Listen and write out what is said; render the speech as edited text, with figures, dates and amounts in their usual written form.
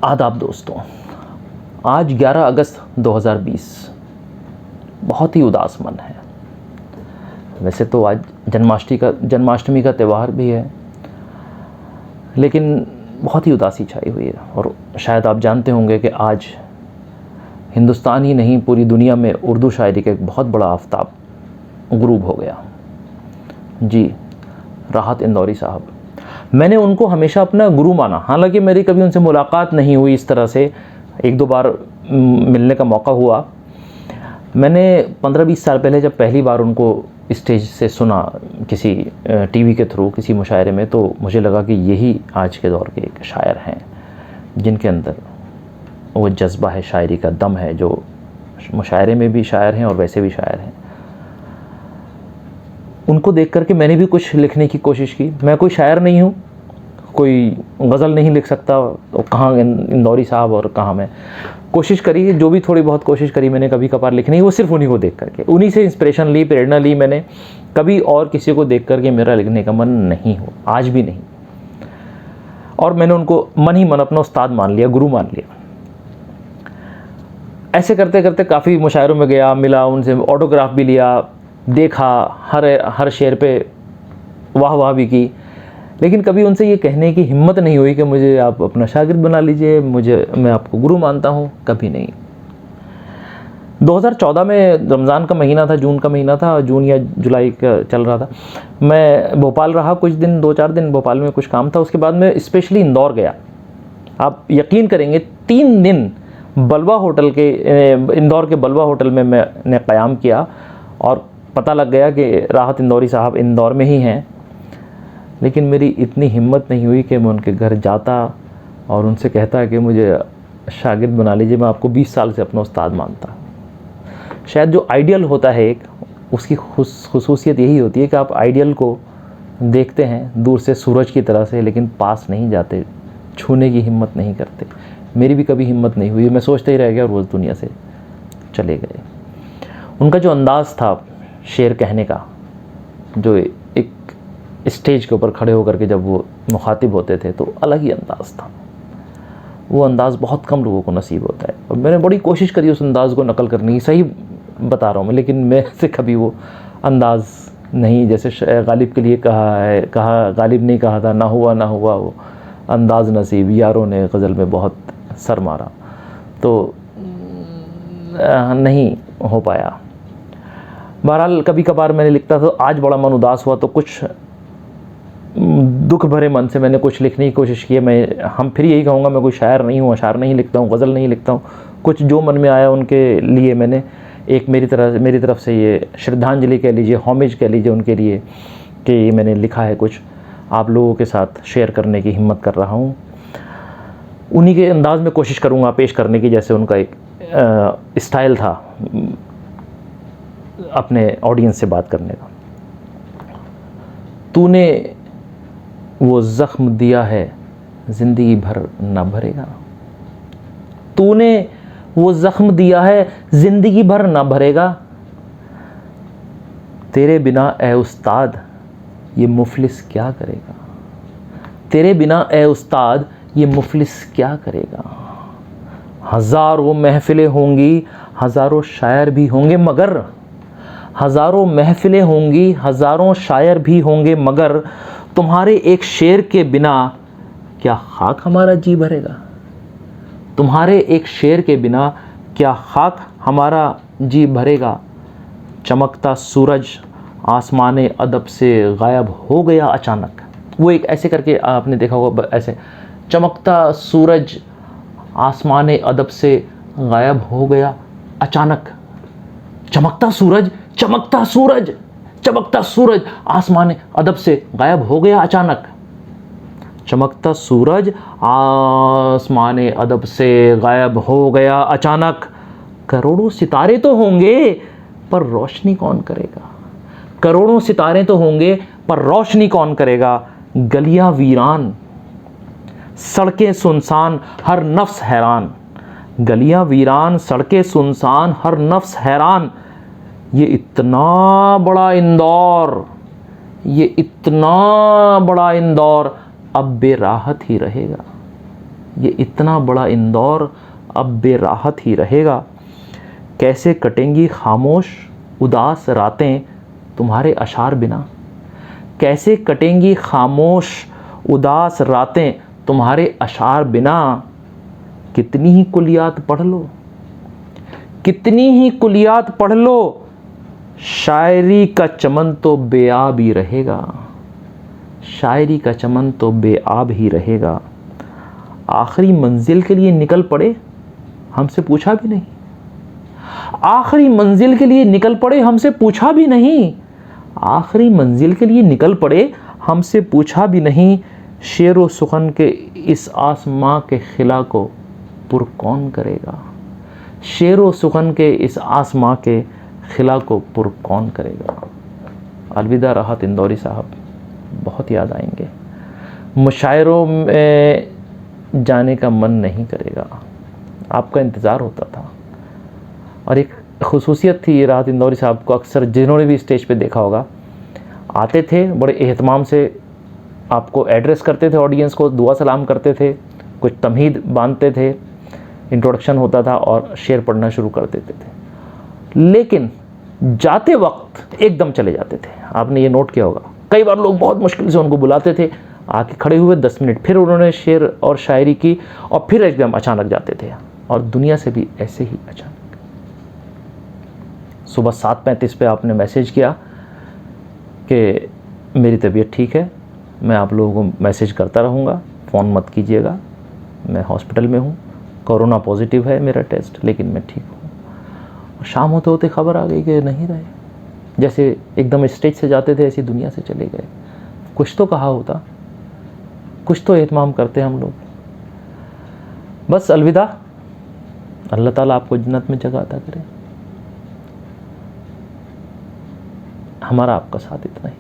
आदाब दोस्तों, आज 11 अगस्त 2020 बहुत ही उदास मन है। वैसे तो आज जन्माष्टमी का त्यौहार भी है, लेकिन बहुत ही उदासी छाई हुई है। और शायद आप जानते होंगे कि आज हिंदुस्तान ही नहीं पूरी दुनिया में उर्दू शायरी का एक बहुत बड़ा आफताब गुरूब हो गया। जी, राहत इंदौरी साहब। मैंने उनको हमेशा अपना गुरु माना, हालांकि मेरी कभी उनसे मुलाकात नहीं हुई इस तरह से। एक दो बार मिलने का मौका हुआ। मैंने 15-20 साल पहले जब पहली बार उनको स्टेज से सुना किसी टीवी के थ्रू किसी मुशायरे में, तो मुझे लगा कि यही आज के दौर के एक शायर हैं जिनके अंदर वो जज्बा है, शायरी का दम है, जो मुशायरे में भी शायर हैं और वैसे भी शायर हैं। उनको देख करके मैंने भी कुछ लिखने की कोशिश की। मैं कोई शायर नहीं हूँ, कोई गज़ल नहीं लिख सकता, तो कहाँ इंदौरी साहब और कहाँ मैं। कोशिश करी, जो भी थोड़ी बहुत कोशिश करी मैंने कभी कभार लिखने की, वो सिर्फ उन्हीं को देख करके, उन्हीं से इंस्पिरेशन ली, प्रेरणा ली मैंने। कभी और किसी को देख करके मेरा लिखने का मन नहीं हो, आज भी नहीं। और मैंने उनको मन ही मन अपना उस्ताद मान लिया, गुरु मान लिया। ऐसे करते करते काफ़ी मुशायरों में गया, मिला उनसे, ऑटोग्राफ भी लिया, देखा, हर शेर पे वाह वाह भी की, लेकिन कभी उनसे ये कहने की हिम्मत नहीं हुई कि मुझे आप अपना शागिर्द बना लीजिए, मैं आपको गुरु मानता हूँ, कभी नहीं। 2014 में रमज़ान का महीना था, जून का महीना था, जून या जुलाई का चल रहा था। मैं भोपाल रहा कुछ दिन, 2-4 दिन भोपाल में कुछ काम था। उसके बाद मैं स्पेशली इंदौर गया। आप यकीन करेंगे, 3 दिन बलवा होटल के, इंदौर के बलवा होटल में मैंने क़याम किया और पता लग गया कि राहत इंदौरी साहब इंदौर में ही हैं। लेकिन मेरी इतनी हिम्मत नहीं हुई कि मैं उनके घर जाता और उनसे कहता कि मुझे शागिर्द बना लीजिए, मैं आपको 20 साल से अपना उस्ताद मानता। शायद जो आइडियल होता है एक, उसकी खुसूसियत यही होती है कि आप आइडियल को देखते हैं दूर से सूरज की तरह से, लेकिन पास नहीं जाते, छूने की हिम्मत नहीं करते। मेरी भी कभी हिम्मत नहीं हुई, मैं सोचते ही रह गया और वो दुनिया से चले गए। उनका जो अंदाज़ था शेर कहने का, जो एक स्टेज के ऊपर खड़े होकर के जब वो मुखातिब होते थे, तो अलग ही अंदाज़ था। वो अंदाज़ बहुत कम लोगों को नसीब होता है, और मैंने बड़ी कोशिश करी उस अंदाज़ को नकल करने की, सही बता रहा हूँ मैं, लेकिन मेरे से कभी वो अंदाज़ नहीं, जैसे गालिब के लिए कहा गालिब नहीं कहा था, ना हुआ वो अंदाज़ नसीब, यारों ने गज़ल में बहुत सर मारा, तो नहीं हो पाया। बहरहाल कभी कभार मैंने लिखता था, आज बड़ा मन उदास हुआ तो कुछ दुख भरे मन से मैंने कुछ लिखने की कोशिश की। हम फिर यही कहूँगा, मैं कोई शायर नहीं हूँ, अशार नहीं लिखता हूँ, गज़ल नहीं लिखता हूँ। कुछ जो मन में आया उनके लिए मैंने एक मेरी तरफ से ये श्रद्धांजलि कह लीजिए, होमेज कह लीजिए उनके लिए, कि ये मैंने लिखा है, कुछ आप लोगों के साथ शेयर करने की हिम्मत कर रहा हूँ। उन्हीं के अंदाज़ में कोशिश करूँगा पेश करने की, जैसे उनका एक स्टाइल था अपने ऑडियंस से बात करने का। तूने वो ज़ख्म दिया है ज़िंदगी भर ना भरेगा, तूने वो ज़ख्म दिया है ज़िंदगी भर ना भरेगा, तेरे बिना ए उस्ताद ये मुफलिस क्या करेगा, तेरे बिना ए उस्ताद ये मुफलिस क्या करेगा। हज़ारों महफ़िलें होंगी, हज़ारों शायर भी होंगे, मगर हज़ारों महफ़िलें होंगी, हज़ारों शायर भी होंगे, मगर तुम्हारे एक शेर के बिना क्या खाक हमारा जी भरेगा, तुम्हारे एक शेर के बिना क्या खाक हमारा जी भरेगा। चमकता सूरज आसमाने अदब से गायब हो गया अचानक। वो एक ऐसे करके आपने देखा होगा, ऐसे चमकता सूरज आसमाने अदब से गायब हो गया अचानक। चमकता सूरज, चमकता सूरज, चमकता सूरज आसमान अदब से गायब हो गया अचानक। चमकता सूरज आसमान अदब से गायब हो गया अचानक। करोड़ों सितारे तो होंगे पर रोशनी कौन करेगा, करोड़ों सितारे तो होंगे पर रोशनी कौन करेगा। गलियां वीरान, सड़कें सुनसान, हर नफ्स हैरान, गलियां वीरान, सड़कें सुनसान, हर नफ्स हैरान। ये इतना बड़ा इंदौर, ये इतना बड़ा इंदौर अब बेराहत ही रहेगा, ये इतना बड़ा इंदौर अब बेराहत ही रहेगा। कैसे कटेंगी खामोश उदास रातें तुम्हारे अशार बिना, कैसे कटेंगी खामोश उदास रातें तुम्हारे अशार बिना। कितनी ही कुलियात पढ़ लो, कितनी ही कुलियात पढ़ लो, शायरी का चमन तो बेआब ही रहेगा, शायरी का चमन तो बेआब ही रहेगा। आखिरी मंजिल के लिए निकल पड़े हमसे पूछा भी नहीं, आखिरी मंजिल के लिए निकल पड़े हमसे पूछा भी नहीं, आखिरी मंजिल के लिए निकल पड़े हमसे पूछा भी नहीं। शेर व सुखन के इस आसमां के खिला को पुर कौन करेगा, शेर व सुखन के इस आसमां के खिला को पुर कौन करेगा। अलविदा राहत इंदौरी साहब, बहुत याद आएंगे। मुशायरों में जाने का मन नहीं करेगा, आपका इंतज़ार होता था। और एक खुसूसियत थी ये राहत इंदौरी साहब को, अक्सर जिन्होंने भी स्टेज पे देखा होगा, आते थे बड़े एहतमाम से, आपको एड्रेस करते थे, ऑडियंस को दुआ सलाम करते थे, कुछ तमहीद बांधते थे, इंट्रोडक्शन होता था और शेर पढ़ना शुरू कर देते थे। लेकिन जाते वक्त एकदम चले जाते थे। आपने ये नोट किया होगा, कई बार लोग बहुत मुश्किल से उनको बुलाते थे, आके खड़े हुए 10 मिनट, फिर उन्होंने शेर और शायरी की और फिर एकदम अचानक जाते थे। और दुनिया से भी ऐसे ही अचानक। सुबह 7:35 पे आपने मैसेज किया कि मेरी तबीयत ठीक है, मैं आप लोगों को मैसेज करता रहूँगा, फ़ोन मत कीजिएगा, मैं हॉस्पिटल में हूँ, कोरोना पॉजिटिव है मेरा टेस्ट, लेकिन मैं ठीक हूँ। शाम होते होते खबर आ गई कि नहीं रहे, जैसे एकदम स्टेज से जाते थे ऐसी दुनिया से चले गए। कुछ तो कहा होता, कुछ तो एहतमाम करते हम लोग। बस अलविदा, अल्लाह ताला आपको जन्नत में जगह अता करे। हमारा आपका साथ इतना ही।